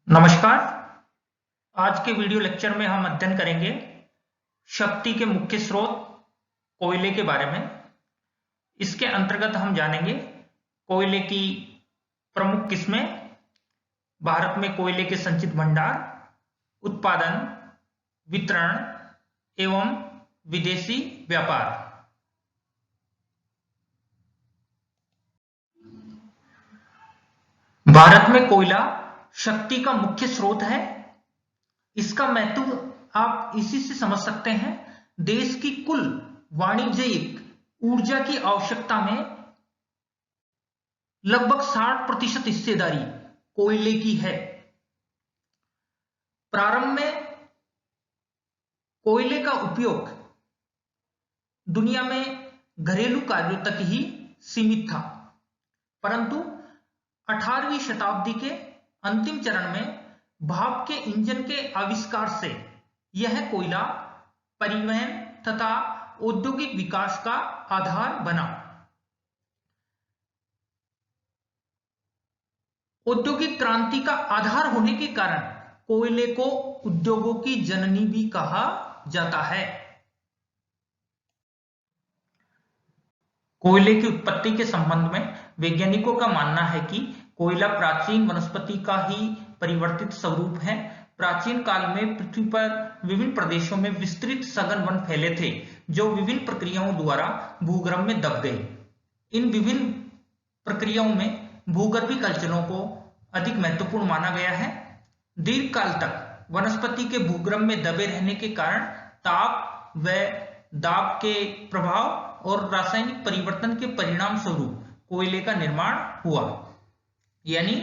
नमस्कार। आज के वीडियो लेक्चर में हम अध्ययन करेंगे शक्ति के मुख्य स्रोत कोयले के बारे में। इसके अंतर्गत हम जानेंगे कोयले की प्रमुख किस्में, भारत में कोयले के संचित भंडार, उत्पादन, वितरण एवं विदेशी व्यापार। भारत में कोयला शक्ति का मुख्य स्रोत है। इसका महत्व आप इसी से समझ सकते हैं। देश की कुल वाणिज्यिक ऊर्जा की आवश्यकता में लगभग 60% हिस्सेदारी कोयले की है। प्रारंभ में कोयले का उपयोग दुनिया में घरेलू कार्यों तक ही सीमित था, परंतु 18वीं शताब्दी के अंतिम चरण में भाप के इंजन के आविष्कार से यह कोयला परिवहन तथा औद्योगिक विकास का आधार बना। औद्योगिक क्रांति का आधार होने के कारण कोयले को उद्योगों की जननी भी कहा जाता है। कोयले की उत्पत्ति के संबंध में वैज्ञानिकों का मानना है कि कोयला प्राचीन वनस्पति का ही परिवर्तित स्वरूप है। प्राचीन काल में पृथ्वी पर विभिन्न प्रदेशों में विस्तृत सघन वन फैले थे, जो विभिन्न प्रक्रियाओं द्वारा भूगर्भ में दब गए। इन विभिन्न प्रक्रियाओं में भूगर्भीय कलचलों को अधिक महत्वपूर्ण माना गया है। दीर्घ काल तक वनस्पति के भूगर्भ में दबे रहने के कारण ताप व दाब के प्रभाव और रासायनिक परिवर्तन के परिणाम स्वरूप कोयले का निर्माण हुआ। यानी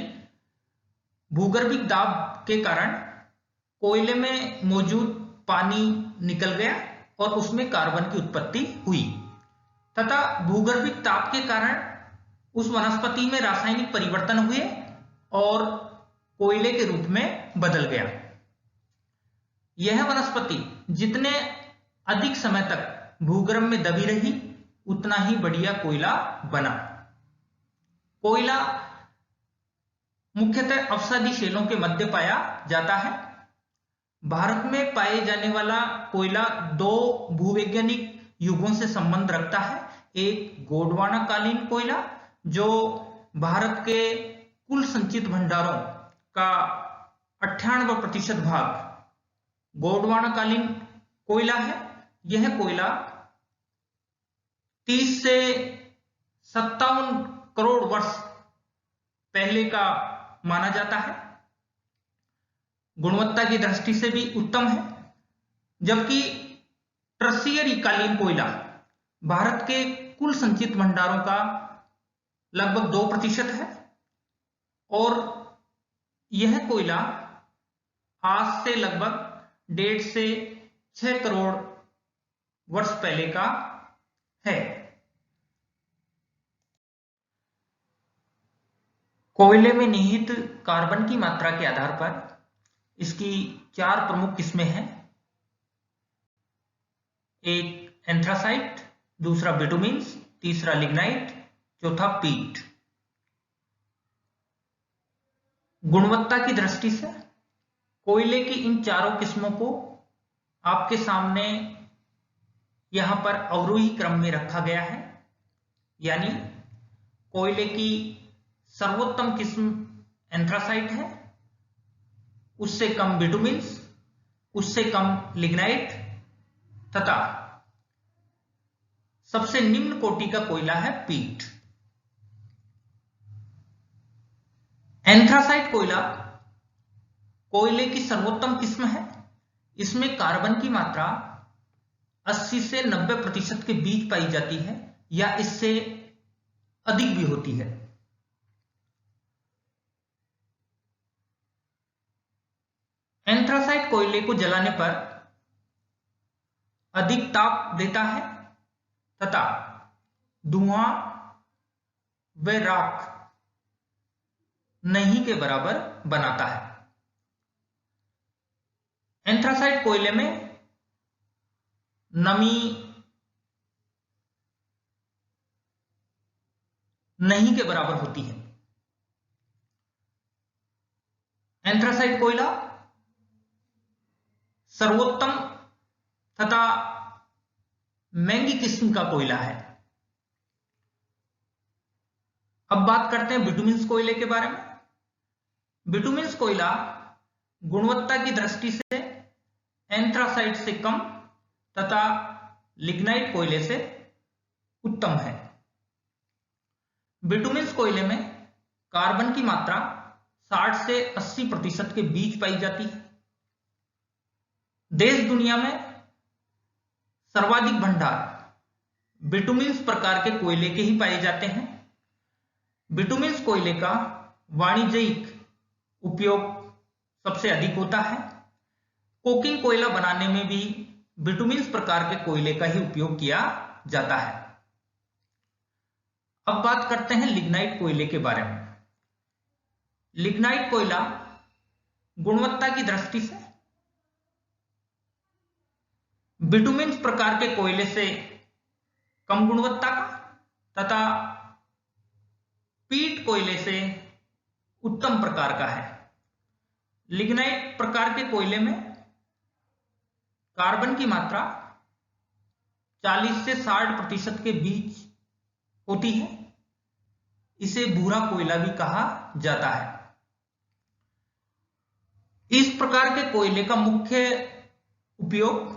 भूगर्भिक दाब के कारण कोयले में मौजूद पानी निकल गया और उसमें कार्बन की उत्पत्ति हुई, तथा भूगर्भिक ताप के कारण उस वनस्पति में रासायनिक परिवर्तन हुए और कोयले के रूप में बदल गया। यह वनस्पति जितने अधिक समय तक भूगर्भ में दबी रही, उतना ही बढ़िया कोयला बना। कोयला मुख्यतः अवसादी शैलों के मध्य पाया जाता है। भारत में पाए जाने वाला कोयला दो भूवैज्ञानिक युगों से संबंध रखता है। एक गोंडवानाकालीन कोयला, जो भारत के कुल संचित भंडारों का 98% भाग गोंडवानाकालीन कोयला है। यह कोयला 30 से 57 करोड़ वर्ष पहले का माना जाता है। गुणवत्ता की दृष्टि से भी उत्तम है। जबकि टर्शियरी कालीन कोयला भारत के कुल संचित भंडारों का लगभग 2% है और यह कोयला आज से लगभग 1.5 से 6 करोड़ वर्ष पहले का है। कोयले में निहित कार्बन की मात्रा के आधार पर इसकी 4 प्रमुख किस्में हैं। एक एंथ्रासाइट, दूसरा बिटुमिन्स, तीसरा लिग्नाइट, चौथा पीट। गुणवत्ता की दृष्टि से कोयले की इन चारों किस्मों को आपके सामने यहां पर अवरोही क्रम में रखा गया है। यानी कोयले की सर्वोत्तम किस्म एंथ्रासाइट है, उससे कम बिटुमिन्स, उससे कम लिग्नाइट तथा सबसे निम्न कोटि का कोयला है पीट। एंथ्रासाइट कोयला कोयले की सर्वोत्तम किस्म है। इसमें कार्बन की मात्रा 80 से 90% के बीच पाई जाती है या इससे अधिक भी होती है। एंथ्रासाइट कोयले को जलाने पर अधिक ताप देता है तथा धुआं व राख नहीं के बराबर बनाता है। एंथ्रासाइट कोयले में नमी नहीं के बराबर होती है। एंथ्रासाइट कोयला सर्वोत्तम तथा महंगी किस्म का कोयला है। अब बात करते हैं बिटुमिन्स कोयले के बारे में। बिटुमिन्स कोयला गुणवत्ता की दृष्टि से एंथ्रासाइट से कम तथा लिग्नाइट कोयले से उत्तम है। बिटुमिन्स कोयले में कार्बन की मात्रा 60 से 80% के बीच पाई जाती है। देश दुनिया में सर्वाधिक भंडार बिटुमिन्स प्रकार के कोयले के ही पाए जाते हैं। बिटुमिन्स कोयले का वाणिज्यिक उपयोग सबसे अधिक होता है। कोकिंग कोयला बनाने में भी बिटुमिन्स प्रकार के कोयले का ही उपयोग किया जाता है। अब बात करते हैं लिग्नाइट कोयले के बारे में। लिग्नाइट कोयला गुणवत्ता की दृष्टि से बिटुमिन्स प्रकार के कोयले से कम गुणवत्ता का तथा पीट कोयले से उत्तम प्रकार का है। लिग्नाइट प्रकार के कोयले में कार्बन की मात्रा 40 से 60% के बीच होती है। इसे भूरा कोयला भी कहा जाता है। इस प्रकार के कोयले का मुख्य उपयोग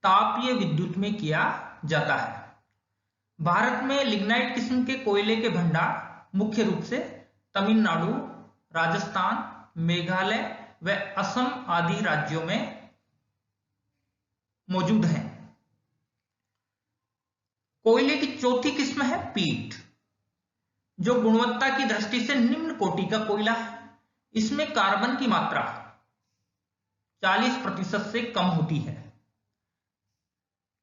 तापीय विद्युत में किया जाता है। भारत में लिग्नाइट किस्म के कोयले के भंडार मुख्य रूप से तमिलनाडु, राजस्थान, मेघालय व असम आदि राज्यों में मौजूद हैं। कोयले की चौथी किस्म है पीट, जो गुणवत्ता की दृष्टि से निम्न कोटि का कोयला है। इसमें कार्बन की मात्रा 40% से कम होती है।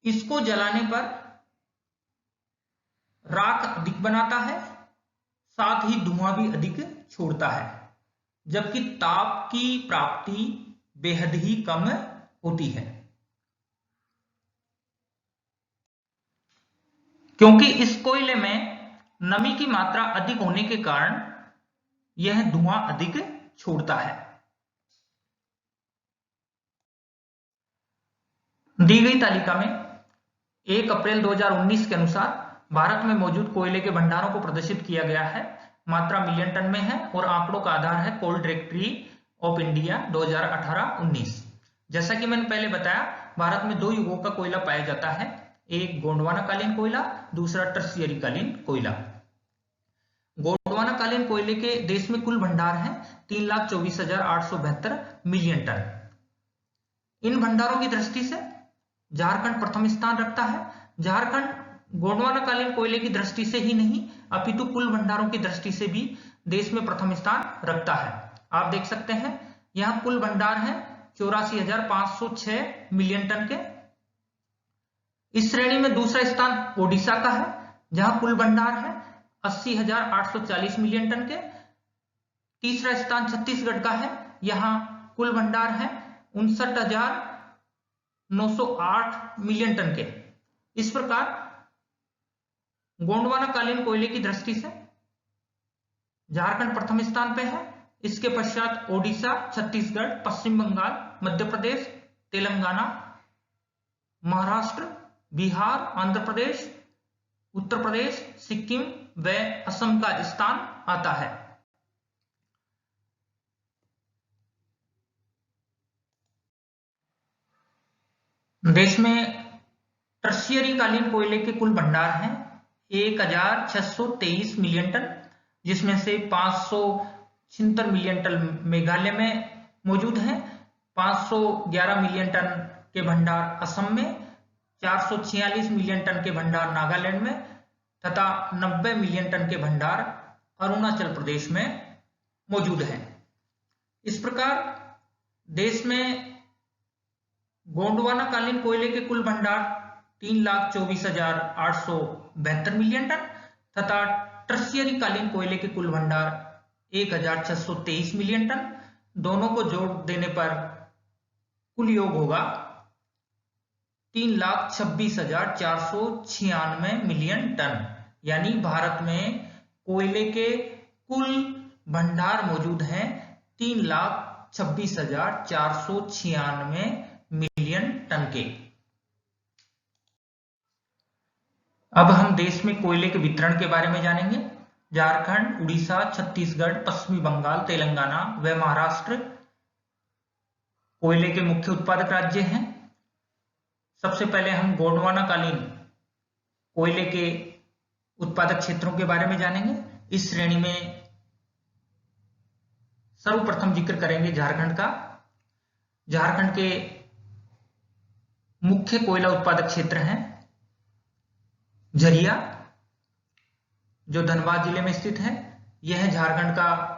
इसको जलाने पर राख अधिक बनाता है, साथ ही धुआं भी अधिक छोड़ता है, जबकि ताप की प्राप्ति बेहद ही कम होती है। क्योंकि इस कोयले में नमी की मात्रा अधिक होने के कारण यह धुआं अधिक छोड़ता है। दी गई तालिका में 1 अप्रैल 2019 के अनुसार भारत में मौजूद कोयले के भंडारों को प्रदर्शित किया गया है। मात्रा मिलियन टन में है और आंकड़ों का आधार है कोल डायरेक्टरी ऑफ इंडिया 2018-19। जैसा कि मैंने पहले बताया, भारत में 2 युगों का कोयला पाया जाता है, एक गोंडवाना कालीन कोयला, दूसरा टर्शियरी कालीन कोयला। गोंडवाना कालीन कोयले के देश में कुल भंडार है 3,24,872 मिलियन टन। इन भंडारों की दृष्टि से झारखंड प्रथम स्थान रखता है। झारखंड गोंडवाना कालीन कोयले की दृष्टि से ही नहीं अपितु कुल भंडारों की दृष्टि से भी देश में प्रथम स्थान रखता है। आप देख सकते हैं यहां कुल भंडार है 84,506 मिलियन टन के। इस श्रेणी में दूसरा स्थान ओडिशा का है, जहां कुल भंडार है 80,840 मिलियन टन के। तीसरा स्थान छत्तीसगढ़ का है, यहां कुल भंडार है 59,908 मिलियन टन के। इस प्रकार गोंडवाना कालीन कोयले की दृष्टि से झारखंड प्रथम स्थान पे है। इसके पश्चात ओडिशा, छत्तीसगढ़, पश्चिम बंगाल, मध्य प्रदेश, तेलंगाना, महाराष्ट्र, बिहार, आंध्र प्रदेश, उत्तर प्रदेश, सिक्किम व असम का स्थान आता है। देश में टर्शियरी कालीन कोयले के कुल भंडार हैं 1,623 मिलियन टन, जिसमें से 576 मिलियन टन मेघालय में मौजूद है, 511 मिलियन टन के भंडार असम में, 446 मिलियन टन के भंडार नागालैंड में तथा 90 मिलियन टन के भंडार अरुणाचल प्रदेश में मौजूद हैं। इस प्रकार देश में गोंडवाना कालीन कोयले के कुल भंडार 3,24,872 मिलियन टन तथा टर्शियरी कालीन कोयले के कुल भंडार 1,623 मिलियन टन। दोनों को जोड़ देने पर कुल योग होगा 3,26,496 मिलियन टन। यानी भारत में कोयले के कुल भंडार मौजूद हैं 3,26,496 मिलियन टन के। अब हम देश में कोयले के वितरण के बारे में जानेंगे। झारखंड, उड़ीसा, छत्तीसगढ़, पश्चिमी बंगाल, तेलंगाना व महाराष्ट्र कोयले के मुख्य उत्पादक राज्य हैं। सबसे पहले हम गोंडवानाकालीन कोयले के उत्पादक क्षेत्रों के बारे में जानेंगे। इस श्रेणी में सर्वप्रथम जिक्र करेंगे झारखंड का। झारखंड के मुख्य कोयला उत्पादक क्षेत्र हैं झरिया, जो धनबाद जिले में स्थित है। यह झारखंड का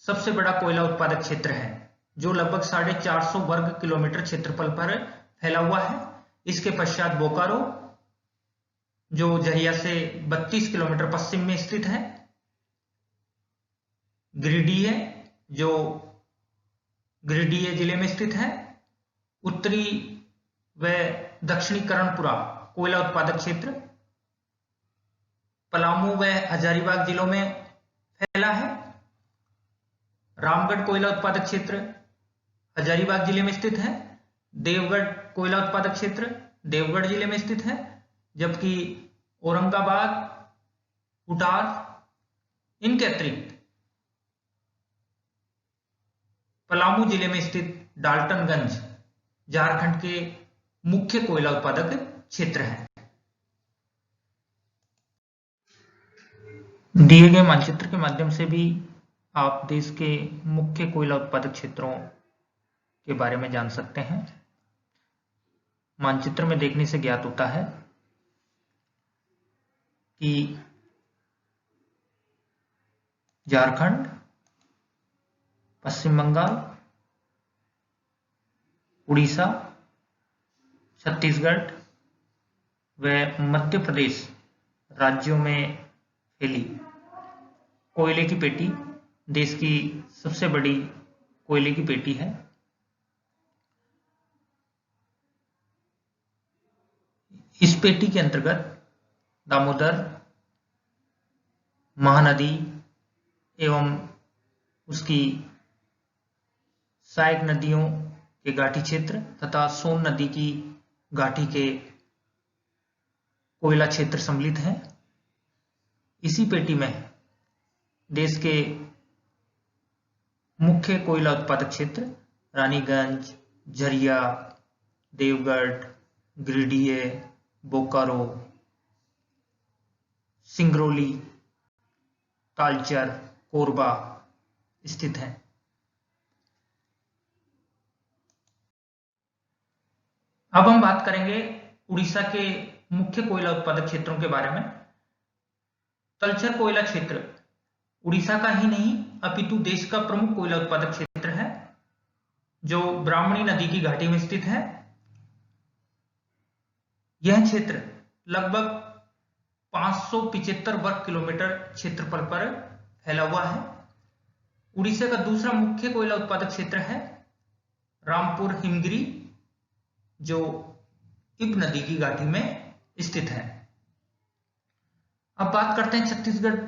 सबसे बड़ा कोयला उत्पादक क्षेत्र है, जो लगभग 450 वर्ग किलोमीटर क्षेत्रफल पर फैला हुआ है। इसके पश्चात बोकारो, जो झरिया से 32 किलोमीटर पश्चिम में स्थित है। गिरिडीह, जो गिरिडीह जिले में स्थित है। उत्तरी व दक्षिणी कर्णपुरा कोयला उत्पादक क्षेत्र पलामू व हजारीबाग जिलों में फैला है। रामगढ़ कोयला उत्पादक क्षेत्र हजारीबाग जिले में स्थित है। देवगढ़ कोयला उत्पादक क्षेत्र देवगढ़ जिले में स्थित है, जबकि औरंगाबाद, उटार, इनके अतिरिक्त पलामू जिले में स्थित डाल्टनगंज झारखंड के मुख्य कोयला उत्पादक क्षेत्र है। दिए गए मानचित्र के माध्यम से भी आप देश के मुख्य कोयला उत्पादक क्षेत्रों के बारे में जान सकते हैं। मानचित्र में देखने से ज्ञात होता है कि झारखंड, पश्चिम बंगाल, उड़ीसा, छत्तीसगढ़ व मध्य प्रदेश राज्यों में फैली कोयले की पेटी देश की सबसे बड़ी कोयले की पेटी है। इस पेटी के अंतर्गत दामोदर, महानदी एवं उसकी सहायक नदियों के घाटी क्षेत्र तथा सोन नदी की घाटी के कोयला क्षेत्र सम्मिलित हैं। इसी पेटी में देश के मुख्य कोयला उत्पादक क्षेत्र रानीगंज, झरिया, देवगढ़, गिरिडीह, बोकारो, सिंगरौली, तालचर, कोरबा स्थित हैं। अब हम बात करेंगे उड़ीसा के मुख्य कोयला उत्पादक क्षेत्रों के बारे में। तलचर कोयला क्षेत्र उड़ीसा का ही नहीं अपितु देश का प्रमुख कोयला उत्पादक क्षेत्र है, जो ब्राह्मणी नदी की घाटी में स्थित है। यह क्षेत्र लगभग 575 वर्ग किलोमीटर क्षेत्रफल पर फैला हुआ है। उड़ीसा का दूसरा मुख्य कोयला उत्पादक क्षेत्र है रामपुर हिमगिरी, जो इब नदी की घाटी में स्थित है। अब बात करते हैं छत्तीसगढ़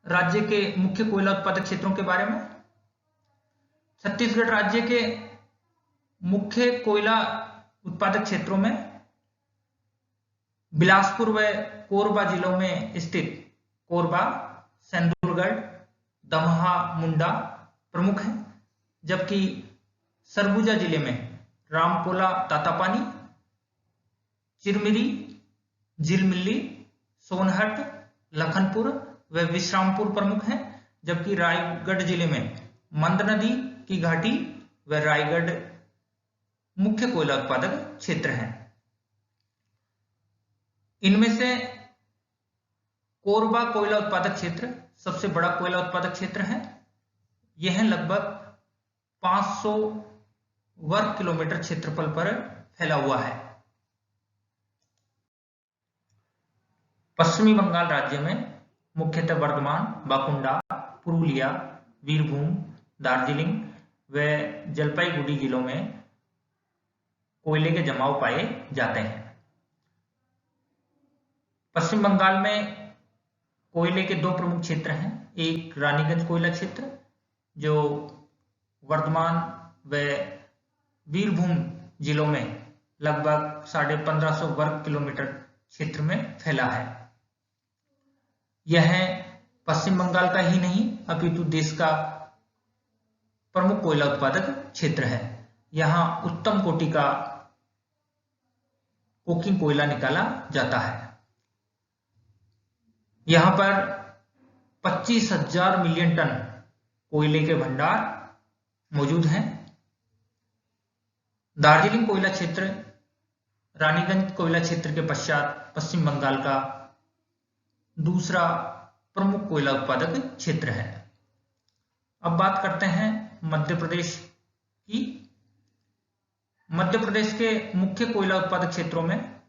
राज्य के मुख्य कोयला उत्पादक क्षेत्रों के बारे में। छत्तीसगढ़ राज्य के मुख्य कोयला उत्पादक क्षेत्रों में बिलासपुर व कोरबा जिलों में स्थित कोरबा, सेंदुरगढ़, दमहा, मुंडा प्रमुख हैं, जबकि सरगुजा जिले में रामकोला, तातापानी, चिरमिरी, झिलमिली, सोनहट, लखनपुर व विश्रामपुर प्रमुख हैं, जबकि रायगढ़ जिले में मंद नदी की घाटी व रायगढ़ मुख्य कोयला उत्पादक क्षेत्र हैं। इनमें से कोरबा कोयला उत्पादक क्षेत्र सबसे बड़ा कोयला उत्पादक क्षेत्र है। यह लगभग 500 वर्ग किलोमीटर क्षेत्रफल पर फैला हुआ है। पश्चिमी बंगाल राज्य में मुख्यतः वर्धमान, बाकुंडा, पुरुलिया, वीरभूम, दार्जिलिंग व जलपाईगुड़ी जिलों में कोयले के जमाव पाए जाते हैं। पश्चिम बंगाल में कोयले के दो प्रमुख क्षेत्र हैं, एक रानीगंज कोयला क्षेत्र जो वर्धमान व वीरभूम जिलों में लगभग 1550 वर्ग किलोमीटर क्षेत्र में फैला है। यह पश्चिम बंगाल का ही नहीं अपितु देश का प्रमुख कोयला उत्पादक क्षेत्र है। यहाँ उत्तम कोटि का कोकिंग कोयला निकाला जाता है। यहाँ पर 25,000 मिलियन टन कोयले के भंडार मौजूद हैं। दार्जिलिंग कोयला क्षेत्र रानीगंज कोयला क्षेत्र के पश्चात पश्चिम बंगाल का दूसरा प्रमुख कोयला उत्पादक क्षेत्र है। अब बात करते हैं मध्य प्रदेश की। मध्य प्रदेश के मुख्य कोयला उत्पादक क्षेत्रों में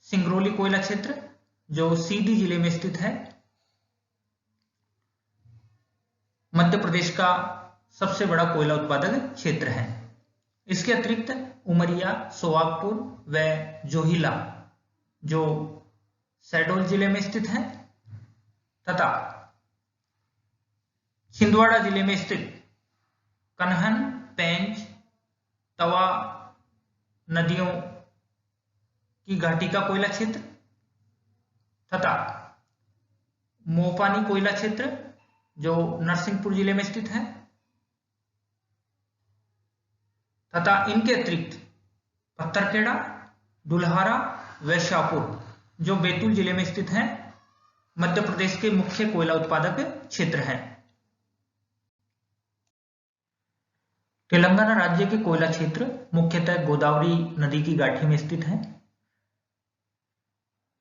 सिंगरौली कोयला क्षेत्र जो सीधी जिले में स्थित है, मध्य प्रदेश का सबसे बड़ा कोयला उत्पादक क्षेत्र है। इसके अतिरिक्त उमरिया, सोहागपुर व जोहिला जो शहडोल जिले में स्थित है तथा छिंदवाड़ा जिले में स्थित कन्हन, पेंच, तवा नदियों की घाटी का कोयला क्षेत्र तथा मोपानी कोयला क्षेत्र जो नरसिंहपुर जिले में स्थित है तथा इनके अतिरिक्त पत्थरखेड़ा, दुल्हारा व शाहपुर जो बैतूल जिले में स्थित है, मध्य प्रदेश के मुख्य कोयला उत्पादक क्षेत्र हैं। तेलंगाना राज्य के कोयला क्षेत्र मुख्यतः गोदावरी नदी की घाटी में स्थित है।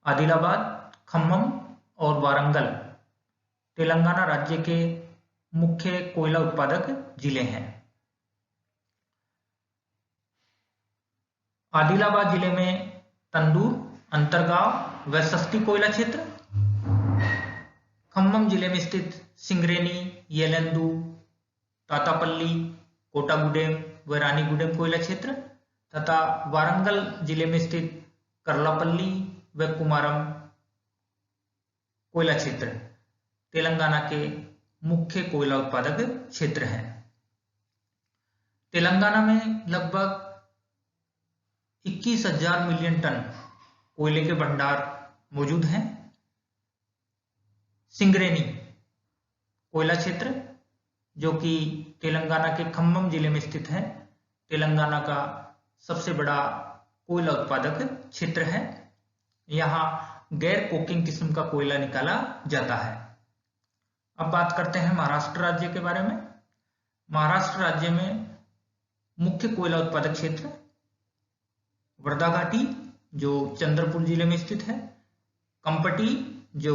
आदिलाबाद, खम्मम और वारंगल तेलंगाना राज्य के मुख्य कोयला उत्पादक जिले हैं। आदिलाबाद जिले में तंदूर, अंतरगांव व सस्ती कोयला क्षेत्र, खम्मम जिले में स्थित सिंगरेनी, येलेंदु, तातापल्ली, कोटागुडेम व रानीगुडेम कोयला क्षेत्र तथा वारंगल जिले में स्थित करलापल्ली व कुमारम कोयला क्षेत्र तेलंगाना के मुख्य कोयला उत्पादक क्षेत्र हैं। तेलंगाना में लगभग 21,000 मिलियन टन कोयले के भंडार मौजूद हैं। सिंगरेनी कोयला क्षेत्र जो कि तेलंगाना के खम्मम जिले में स्थित है, तेलंगाना का सबसे बड़ा कोयला उत्पादक क्षेत्र है। यहाँ गैर कोकिंग किस्म का कोयला निकाला जाता है। अब बात करते हैं महाराष्ट्र राज्य के बारे में। महाराष्ट्र राज्य में मुख्य कोयला उत्पादक क्षेत्र वर्धा घाटी जो चंद्रपुर जिले में स्थित है, कंपटी जो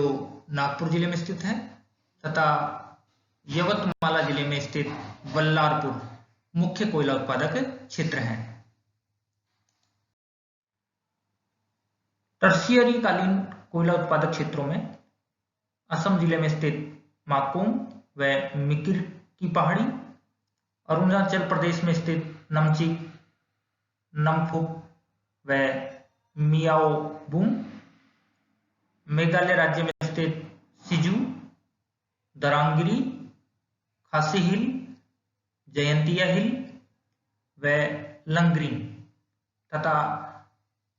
नागपुर जिले में स्थित है तथा यवतमाला जिले में स्थित बल्लारपुर मुख्य कोयला उत्पादक क्षेत्र हैं। टर्शियरी कालीन कोयला उत्पादक क्षेत्रों में असम जिले में स्थित माकुम व मिकिर की पहाड़ी, अरुणाचल प्रदेश में स्थित नमचिक, नमफुक व मियाओबूम, मेघालय राज्य में स्थित सिजू, दरांगिरी, खासी हिल, जयंतिया हिल व लंगरिन तथा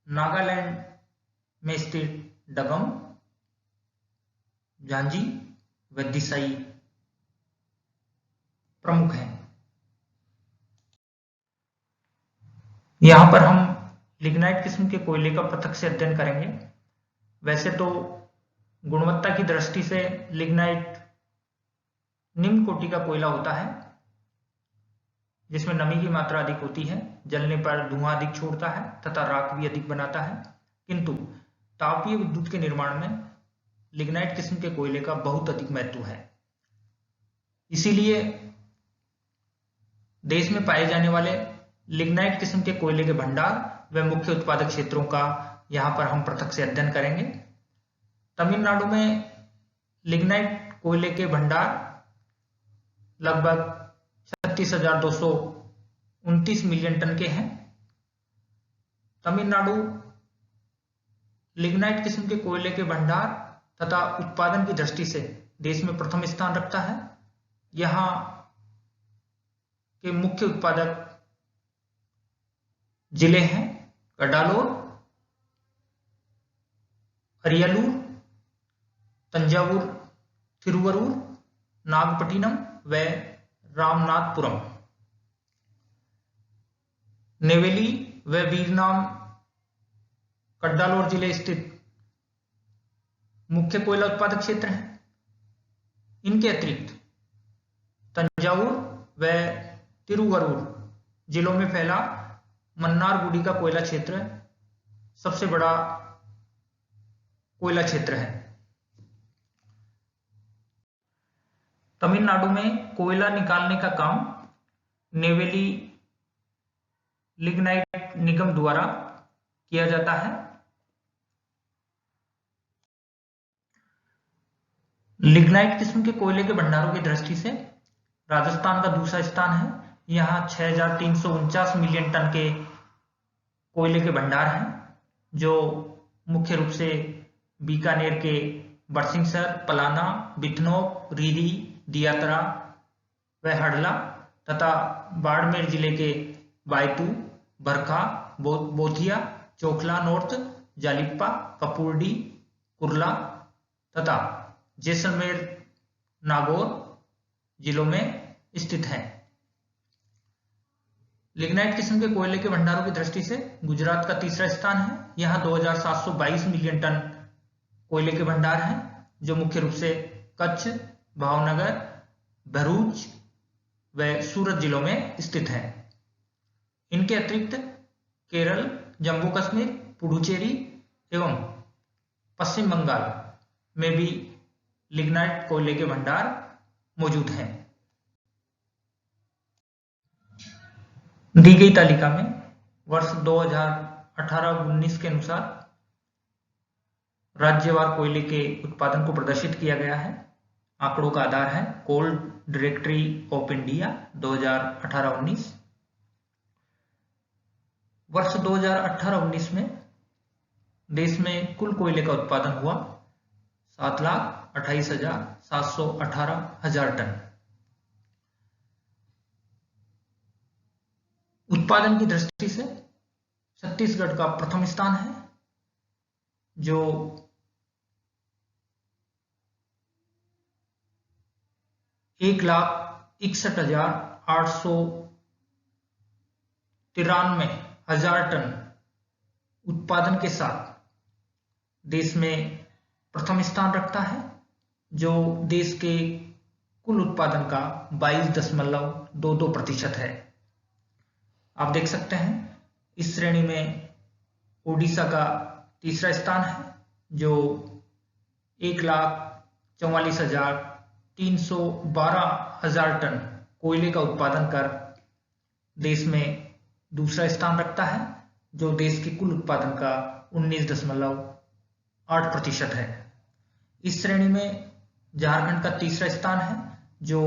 नागालैंड में स्थित डगम, झांझी व दिसाई प्रमुख हैं। यहां पर हम लिग्नाइट किस्म के कोयले का पृथक से अध्ययन करेंगे। वैसे तो गुणवत्ता की दृष्टि से लिग्नाइट निम्न कोटि का कोयला होता है जिसमें नमी की मात्रा अधिक होती है, जलने पर धुआं अधिक छोड़ता है तथा राख भी अधिक बनाता है। किंतु तापीय विद्युत के निर्माण में लिग्नाइट किस्म के कोयले का बहुत अधिक महत्व है। इसीलिए देश में पाए जाने वाले लिग्नाइट किस्म के कोयले के भंडार व मुख्य उत्पादक क्षेत्रों का यहां पर हम पृथक से अध्ययन करेंगे। तमिलनाडु में लिग्नाइट कोयले के भंडार लगभग 36,229 मिलियन टन के हैं। तमिलनाडु लिग्नाइट किस्म के कोयले के भंडार तथा उत्पादन की दृष्टि से देश में प्रथम स्थान रखता है। यहाँ के मुख्य उत्पादक जिले हैं कडालोर, अरियलूर, तंजावुर, थिरुवरूर, नागपट्टिनम व रामनाथपुरम। नेवेली व वीरनाम कड्डालोर जिले स्थित मुख्य कोयला उत्पादक क्षेत्र हैं। इनके अतिरिक्त तंजावुर व तिरुवरूर जिलों में फैला मन्नारगुडी का कोयला क्षेत्र सबसे बड़ा कोयला क्षेत्र है। तमिलनाडु में कोयला निकालने का काम नेवेली लिग्नाइट निगम द्वारा किया जाता है। लिग्नाइट किस्म के कोयले के भंडारों की दृष्टि से राजस्थान का दूसरा स्थान है। यहाँ 6,349 मिलियन टन के कोयले के भंडार हैं, जो मुख्य रूप से बीकानेर के बरसिंहसर, पलाना, बिथनोक, रीरी, दियातरा व हडला तथा बाड़मेर जिले के बायतू, बरखा, बोथिया, चोखला नॉर्थ, जालिप्पा, कपूरडी, कुर्ला तथा जैसलमेर नागौर जिलों में स्थित है। लिग्नाइट किस्म के कोयले के भंडारों की दृष्टि से गुजरात का तीसरा स्थान है। यहाँ 2,722 मिलियन टन कोयले के भंडार हैं, जो मुख्य रूप से कच्छ, भावनगर, भरूच व सूरत जिलों में स्थित है। इनके अतिरिक्त केरल, जम्मू कश्मीर, पुडुचेरी एवं पश्चिम बंगाल में भी लिग्नाइट कोयले के भंडार मौजूद हैं। दी गई तालिका में वर्ष 2018-19 के अनुसार राज्यवार कोयले के उत्पादन को प्रदर्शित किया गया है। आंकड़ों का आधार है कोल डायरेक्टरी ऑफ इंडिया 2018-19। वर्ष 2018-19 में देश में कुल कोयले का उत्पादन हुआ 7,28,718 टन। उत्पादन की दृष्टि से छत्तीसगढ़ का प्रथम स्थान है, जो 1,61,893 टन उत्पादन के साथ देश में प्रथम स्थान रखता है, जो देश के कुल उत्पादन का 22.22% है। आप देख सकते हैं इस श्रेणी में ओडिशा का तीसरा स्थान है, जो 1,44,312 टन कोयले का उत्पादन कर देश में दूसरा स्थान रखता है, जो देश के कुल उत्पादन का 19.8% है। इस श्रेणी में झारखंड का तीसरा स्थान है, जो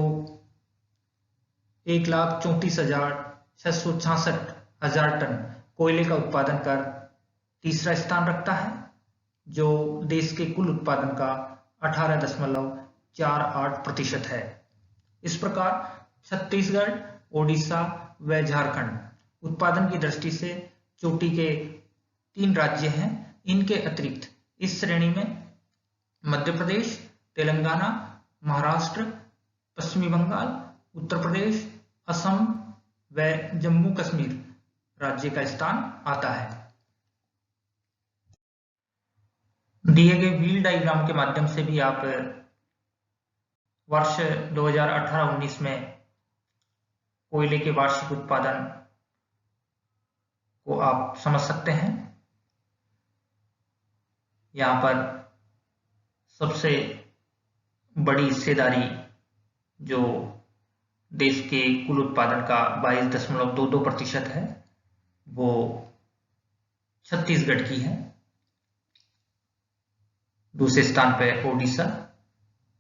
1,34,666 टन कोयले का उत्पादन कर तीसरा स्थान रखता है, जो देश के कुल उत्पादन का 18.48% है। इस प्रकार छत्तीसगढ़, ओडिशा व झारखंड उत्पादन की दृष्टि से चोटी के 3 राज्य हैं। इनके अतिरिक्त इस श्रेणी में मध्य प्रदेश, तेलंगाना, महाराष्ट्र, पश्चिमी बंगाल, उत्तर प्रदेश, असम व जम्मू कश्मीर राज्य का स्थान आता है। दिए गए व्हील डायग्राम के माध्यम से भी आप वर्ष 2018-19 में कोयले के वार्षिक उत्पादन को आप समझ सकते हैं। यहाँ पर सबसे बड़ी हिस्सेदारी जो देश के कुल उत्पादन का 22.22% है, वो छत्तीसगढ़ की है। दूसरे स्थान पर ओडिशा,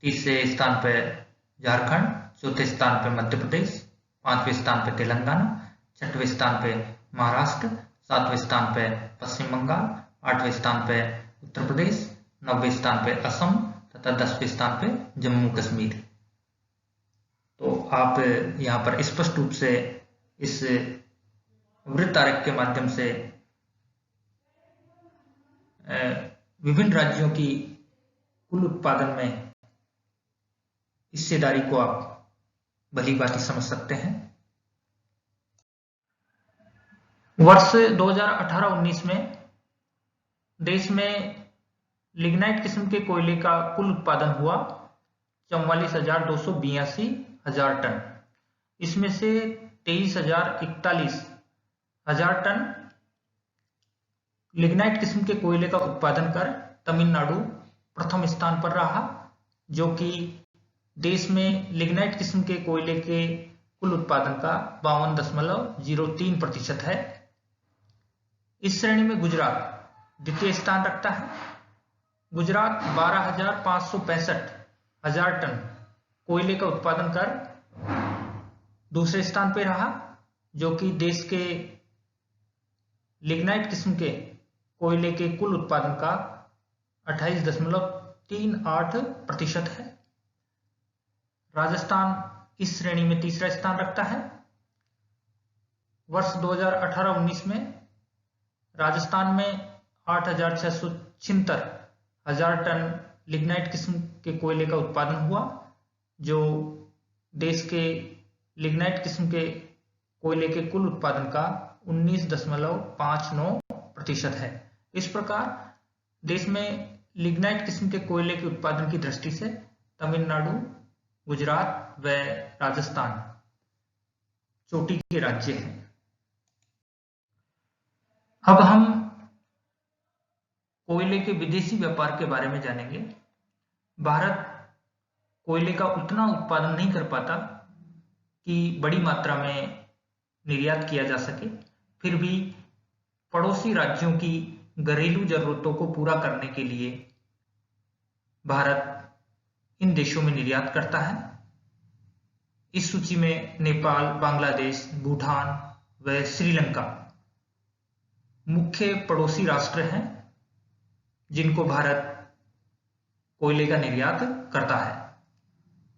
तीसरे स्थान पर झारखंड, चौथे स्थान पर मध्य प्रदेश, 5वें स्थान पर तेलंगाना, 6वें स्थान पर महाराष्ट्र, 7वें स्थान पर पश्चिम बंगाल, 8वें स्थान पर उत्तर प्रदेश, 9वें स्थान पर असम तथा 10वें स्थान पर जम्मू कश्मीर। तो आप यहाँ पर स्पष्ट रूप से इस वृत्त आरेख के माध्यम से विभिन्न राज्यों की कुल उत्पादन में हिस्सेदारी को आप भली भांति समझ सकते हैं। वर्ष 2018-19 में देश में लिग्नाइट किस्म के कोयले का कुल उत्पादन हुआ 44,282 हजार टन। इसमें से 23,041 हजार टन लिग्नाइट किस्म के कोयले का उत्पादन कर तमिलनाडु प्रथम स्थान पर रहा, जो कि देश में लिग्नाइट किस्म के कोयले के कुल उत्पादन का 52.03% है। इस श्रेणी में गुजरात द्वितीय स्थान रखता है। गुजरात 12,565 हजार टन कोयले का उत्पादन कर दूसरे स्थान पर रहा, जो कि देश के लिग्नाइट किस्म के कोयले के कुल उत्पादन का 28.38% है। राजस्थान इस श्रेणी में तीसरा स्थान रखता है। वर्ष 2018-19 में राजस्थान में 8,676 हजार टन लिग्नाइट किस्म के कोयले का उत्पादन हुआ, जो देश के लिग्नाइट किस्म के कोयले के कुल उत्पादन का 19.59% है। इस प्रकार देश में लिग्नाइट किस्म के कोयले के उत्पादन की दृष्टि से तमिलनाडु, गुजरात व राजस्थान चोटी के राज्य हैं। अब हम कोयले के विदेशी व्यापार के बारे में जानेंगे। भारत कोयले का उतना उत्पादन नहीं कर पाता कि बड़ी मात्रा में निर्यात किया जा सके, फिर भी पड़ोसी राज्यों की घरेलू जरूरतों को पूरा करने के लिए भारत इन देशों में निर्यात करता है। इस सूची में नेपाल, बांग्लादेश, भूटान व श्रीलंका मुख्य पड़ोसी राष्ट्र हैं, जिनको भारत कोयले का निर्यात करता है।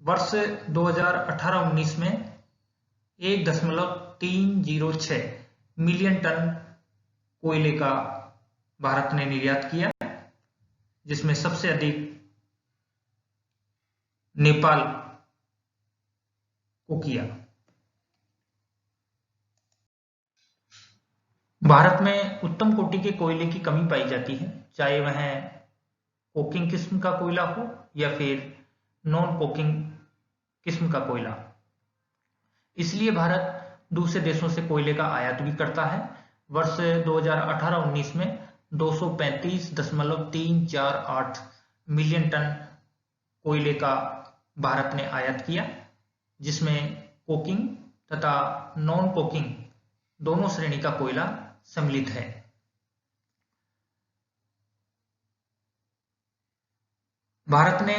वर्ष 2018-19 में 1.306 मिलियन टन कोयले का भारत ने निर्यात किया, जिसमें सबसे अधिक नेपाल को किया। भारत में उत्तम कोटि के कोयले की कमी पाई जाती है, चाहे वह कोकिंग किस्म का कोयला हो या फिर नॉन कोकिंग किस्म का कोयला। इसलिए भारत दूसरे देशों से कोयले का आयात भी करता है। वर्ष 2018-19 में 235.348 मिलियन टन कोयले का भारत ने आयात किया, जिसमें कोकिंग तथा नॉन कोकिंग दोनों श्रेणी का कोयला सम्मिलित है। भारत ने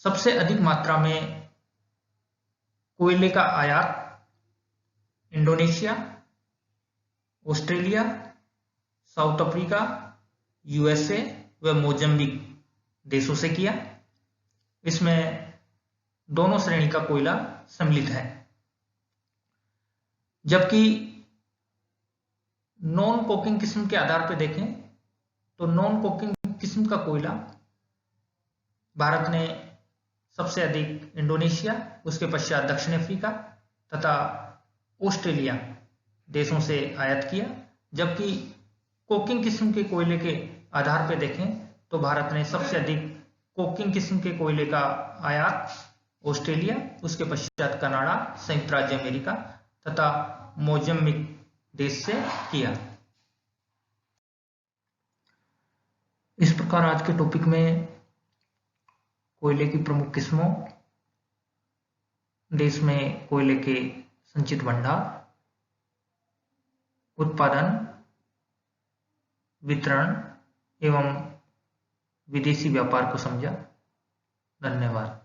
सबसे अधिक मात्रा में कोयले का आयात Indonesia, Australia, south Africa, USA व मोजम्बिक देशों से किया। इसमें दोनों श्रेणी का कोयला सम्मिलित है। जबकि नॉन कोकिंग किस्म के आधार पर देखें तो नॉन कोकिंग किस्म का कोयला भारत ने सबसे अधिक इंडोनेशिया, उसके पश्चात दक्षिण अफ्रीका तथा ऑस्ट्रेलिया देशों से आयात किया। जबकि कोकिंग किस्म के कोयले के आधार पर देखें तो भारत ने सबसे अधिक कोकिंग किस्म के कोयले का आयात ऑस्ट्रेलिया, उसके पश्चात कनाडा, संयुक्त राज्य अमेरिका तथा मोजम्बिक देश से किया। इस प्रकार आज के टॉपिक में कोयले की प्रमुख किस्मों, देश में कोयले के संचित भंडार, उत्पादन, वितरण एवं विदेशी व्यापार को समझा। धन्यवाद।